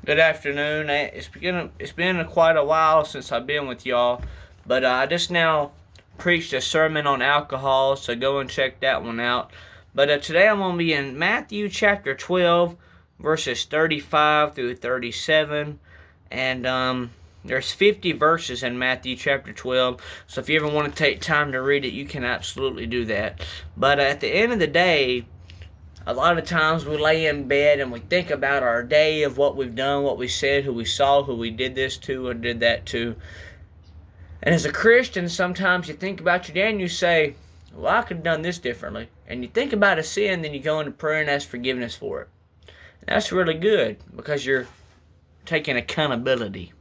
Good afternoon. It's been quite a while since I've been with y'all, but I just now preached a sermon on alcohol, so go and check that one out. But today I'm going to be in Matthew chapter 12, verses 35 through 37, and there's 50 verses in Matthew chapter 12, so if you ever want to take time to read it, you can absolutely do that. But at the end of the day, a lot of times we lay in bed and we think about our day of what we've done, what we said, who we saw, who we did this to or did that to. And as a Christian, sometimes you think about your day and you say, well, I could have done this differently. And you think about a sin, then you go into prayer and ask forgiveness for it. And that's really good because you're taking accountability.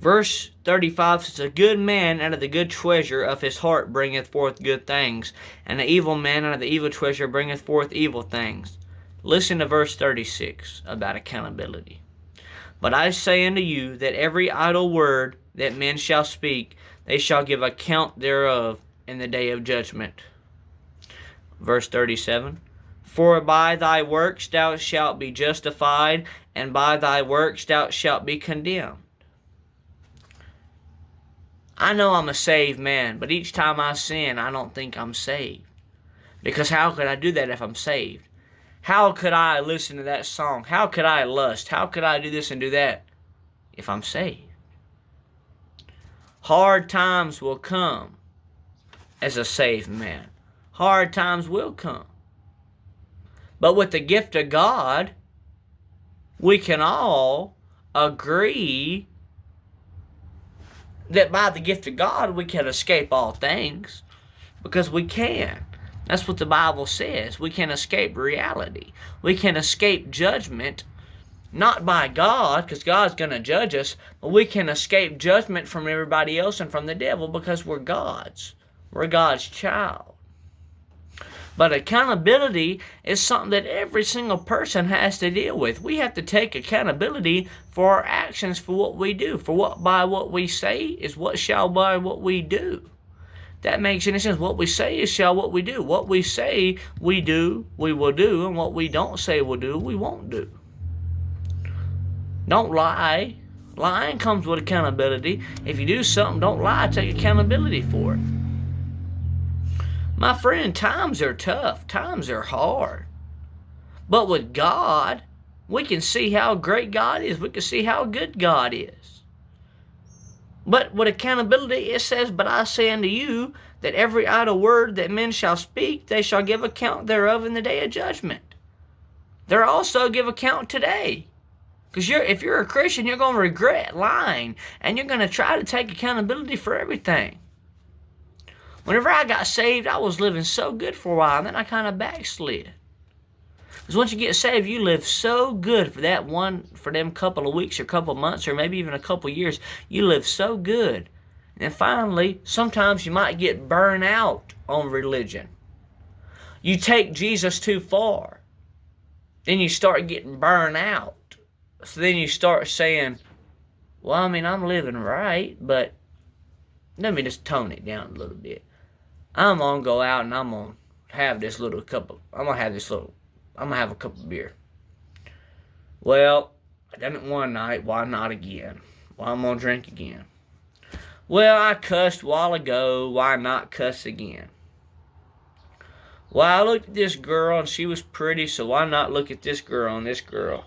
Verse 35 says, a good man out of the good treasure of his heart bringeth forth good things, and an evil man out of the evil treasure bringeth forth evil things. Listen to verse 36 about accountability. But I say unto you that every idle word that men shall speak, they shall give account thereof in the day of judgment. Verse 37, for by thy works thou shalt be justified, and by thy works thou shalt be condemned. I know I'm a saved man, but each time I sin, I don't think I'm saved. Because how could I do that if I'm saved? How could I listen to that song? How could I lust? How could I do this and do that if I'm saved? Hard times will come as a saved man. Hard times will come. But with the gift of God, we can all agree that by the gift of God we can escape all things, because we can. That's what the Bible says. We can escape reality. We can escape judgment, not by God, because God's going to judge us, but we can escape judgment from everybody else and from the devil because we're God's. We're God's child. But accountability is something that every single person has to deal with. We have to take accountability for our actions, for what we do. For what by what we say is what shall by what we do. That makes any sense. What we say is shall what we do. What we say we do, we will do. And what we don't say we'll do, we won't do. Don't lie. Lying comes with accountability. If you do something, don't lie. Take accountability for it. My friend, times are tough. Times are hard. But with God, we can see how great God is. We can see how good God is. But with accountability, it says, but I say unto you that every idle word that men shall speak, they shall give account thereof in the day of judgment. They'll also give account today. Because if you're a Christian, you're going to regret lying. And you're going to try to take accountability for everything. Whenever I got saved, I was living so good for a while, and then I kind of backslid. Because once you get saved, you live so good for them couple of weeks or couple of months or maybe even a couple of years. You live so good. And then finally, sometimes you might get burned out on religion. You take Jesus too far. Then you start getting burned out. So then you start saying, well, I mean, I'm living right, but let me just tone it down a little bit. I'm going to go out and I'm going to have a couple of beer. Well, I done it one night, why not again? Well, I'm going to drink again. Well, I cussed a while ago, why not cuss again? Well, I looked at this girl and she was pretty, so why not look at this girl and this girl?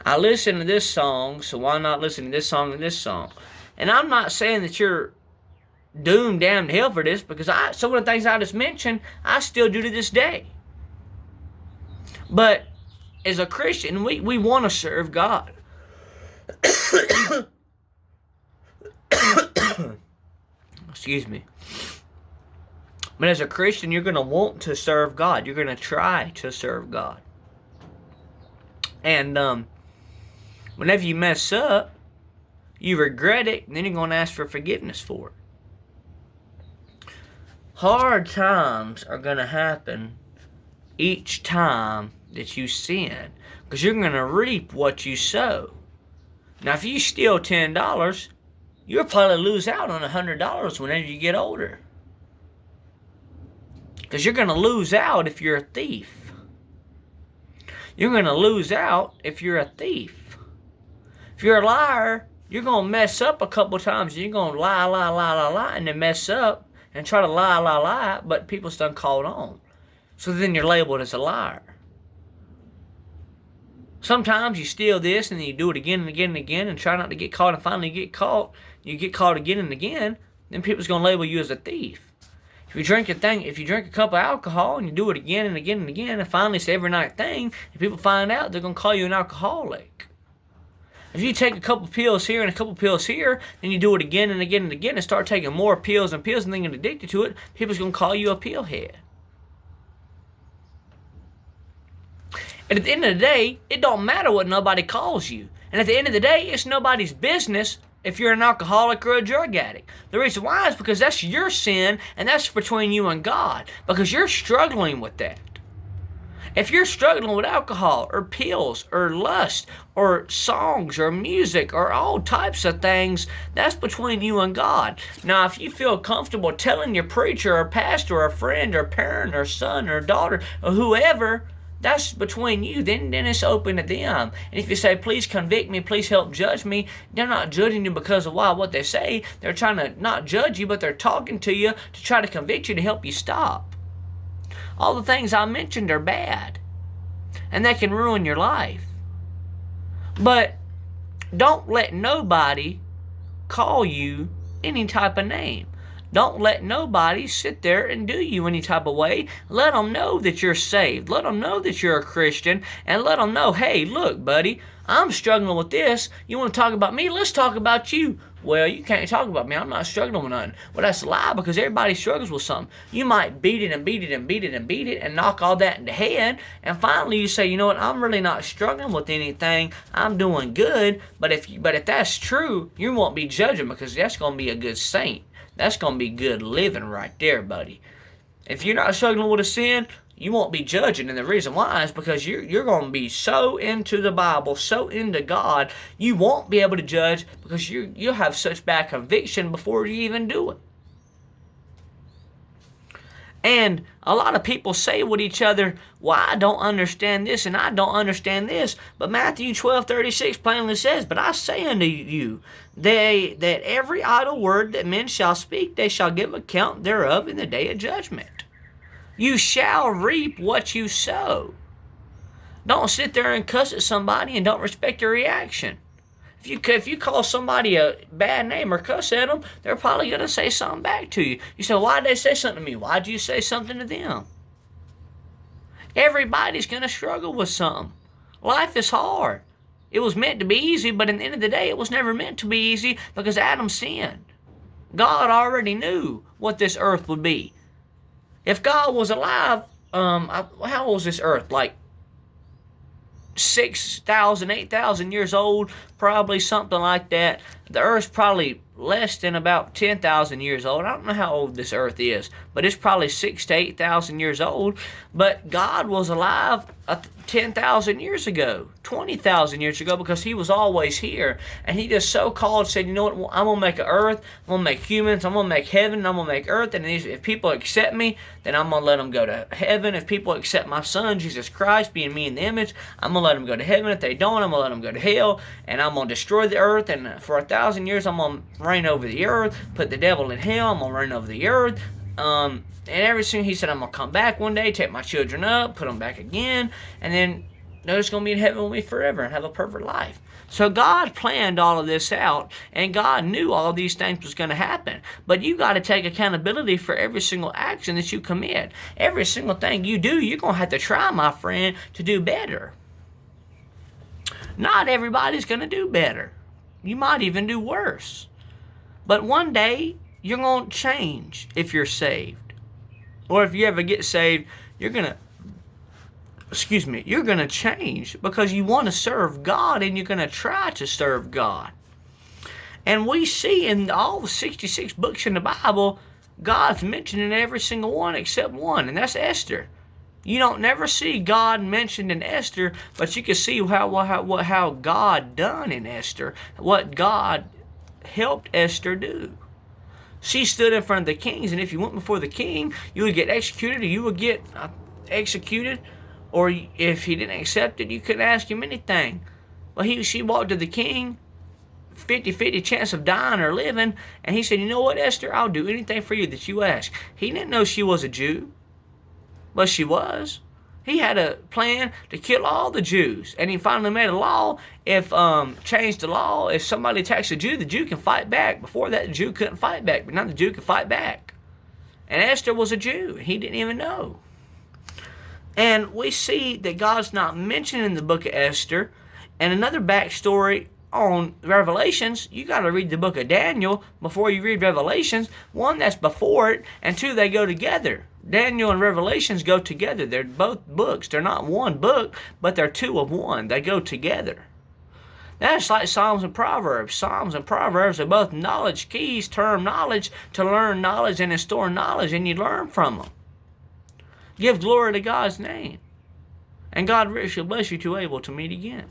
I listened to this song, so why not listen to this song and this song? And I'm not saying that you're doomed down to hell for this, because some of the things I just mentioned, I still do to this day. But as a Christian, we want to serve God. Excuse me. But as a Christian, you're going to want to serve God. You're going to try to serve God. And whenever you mess up, you regret it, and then you're going to ask for forgiveness for it. Hard times are going to happen each time that you sin, because you're going to reap what you sow. Now, if you steal $10, you'll probably lose out on $100 whenever you get older. Because you're going to lose out if you're a thief. You're going to lose out if you're a thief. If you're a liar, you're going to mess up a couple times. You're going to lie, and then mess up and try to lie, but people's done caught on. So then you're labeled as a liar. Sometimes you steal this and then you do it again and again and again and try not to get caught, and finally you get caught. You get caught again and again, then people's going to label you as a thief. If you drink a cup of alcohol and you do it again and again and again, and finally it's an every night thing, and people find out, they're going to call you an alcoholic. If you take a couple pills here and a couple pills here, then you do it again and again and again and start taking more pills and pills and then get addicted to it, people's going to call you a pillhead. And at the end of the day, it don't matter what nobody calls you. And at the end of the day, it's nobody's business if you're an alcoholic or a drug addict. The reason why is because that's your sin, and that's between you and God, because you're struggling with that. If you're struggling with alcohol or pills or lust or songs or music or all types of things, that's between you and God. Now, if you feel comfortable telling your preacher or pastor or friend or parent or son or daughter or whoever, that's between you. Then it's open to them. And if you say, please convict me, please help judge me, they're not judging you because of what they say. They're trying to not judge you, but they're talking to you to try to convict you to help you stop. All the things I mentioned are bad, and they can ruin your life. But don't let nobody call you any type of name. Don't let nobody sit there and do you any type of way. Let them know that you're saved. Let them know that you're a Christian. And let them know, hey, look, buddy, I'm struggling with this. You want to talk about me? Let's talk about you. Well, you can't talk about me. I'm not struggling with nothing. Well, that's a lie, because everybody struggles with something. You might beat it and beat it and beat it and beat it and knock all that in the head. And finally you say, you know what, I'm really not struggling with anything. I'm doing good. But if that's true, you won't be judging, because that's going to be a good saint. That's going to be good living right there, buddy. If you're not struggling with a sin, you won't be judging. And the reason why is because you're going to be so into the Bible, so into God, you won't be able to judge, because you'll have such bad conviction before you even do it. And a lot of people say with each other, well, I don't understand this and I don't understand this. But Matthew 12:36 plainly says, but I say unto you, that every idle word that men shall speak, they shall give account thereof in the day of judgment. You shall reap what you sow. Don't sit there and cuss at somebody and don't respect your reaction. If you call somebody a bad name or cuss at them, they're probably going to say something back to you. You say, why did they say something to me? Why did you say something to them? Everybody's going to struggle with something. Life is hard. It was meant to be easy, but at the end of the day, it was never meant to be easy, because Adam sinned. God already knew what this earth would be. If God was alive, how old was this earth? Like 6,000, 8,000 years old, probably something like that. The earth's probably less than about 10,000 years old. I don't know how old this earth is, but it's probably 6,000 to 8,000 years old. But God was alive 10,000 years ago, 20,000 years ago, because he was always here. And he just so called, said, you know what, I'm going to make an earth, I'm going to make humans, I'm going to make heaven, I'm going to make earth. And if people accept me, then I'm going to let them go to heaven. If people accept my son, Jesus Christ, being me in the image, I'm going to let them go to heaven. If they don't, I'm going to let them go to hell. And I'm going to destroy the earth. And for 1,000 years, I'm going to reign over the earth, put the devil in hell, I'm going to reign over the earth. And everything, he said, I'm going to come back one day, take my children up, put them back again, and then they're just going to be in heaven with me forever and have a perfect life. So God planned all of this out, and God knew all these things was going to happen. But you got to take accountability for every single action that you commit. Every single thing you do, you're going to have to try, my friend, to do better. Not everybody's going to do better. You might even do worse. But one day, you're going to change if you're saved. Or if you ever get saved, you're going to change, because you want to serve God, and you're going to try to serve God. And we see in all the 66 books in the Bible, God's mentioned in every single one except one, and that's Esther. You don't never see God mentioned in Esther, but you can see how God done in Esther, what God helped Esther do. She stood in front of the kings, and if you went before the king, you would get executed, or you would get executed Or if he didn't accept it, you couldn't ask him anything. Well, she walked to the king, 50-50 chance of dying or living, and he said, you know what, Esther, I'll do anything for you that you ask. He didn't know she was a Jew, but she was. He had a plan to kill all the Jews, and he finally made a law. Changed the law. If somebody attacks a Jew, the Jew can fight back. Before that, the Jew couldn't fight back, but now the Jew can fight back. And Esther was a Jew, and he didn't even know. And we see that God's not mentioned in the book of Esther. And another backstory on Revelations, you got to read the book of Daniel before you read Revelations. One, that's before it, and two, they go together. Daniel and Revelations go together. They're both books. They're not one book, but they're two of one. They go together. That's like Psalms and Proverbs. Psalms and Proverbs are both knowledge keys, term knowledge, to learn knowledge and to store knowledge, and you learn from them. Give glory to God's name. And God richly bless you to able to meet again.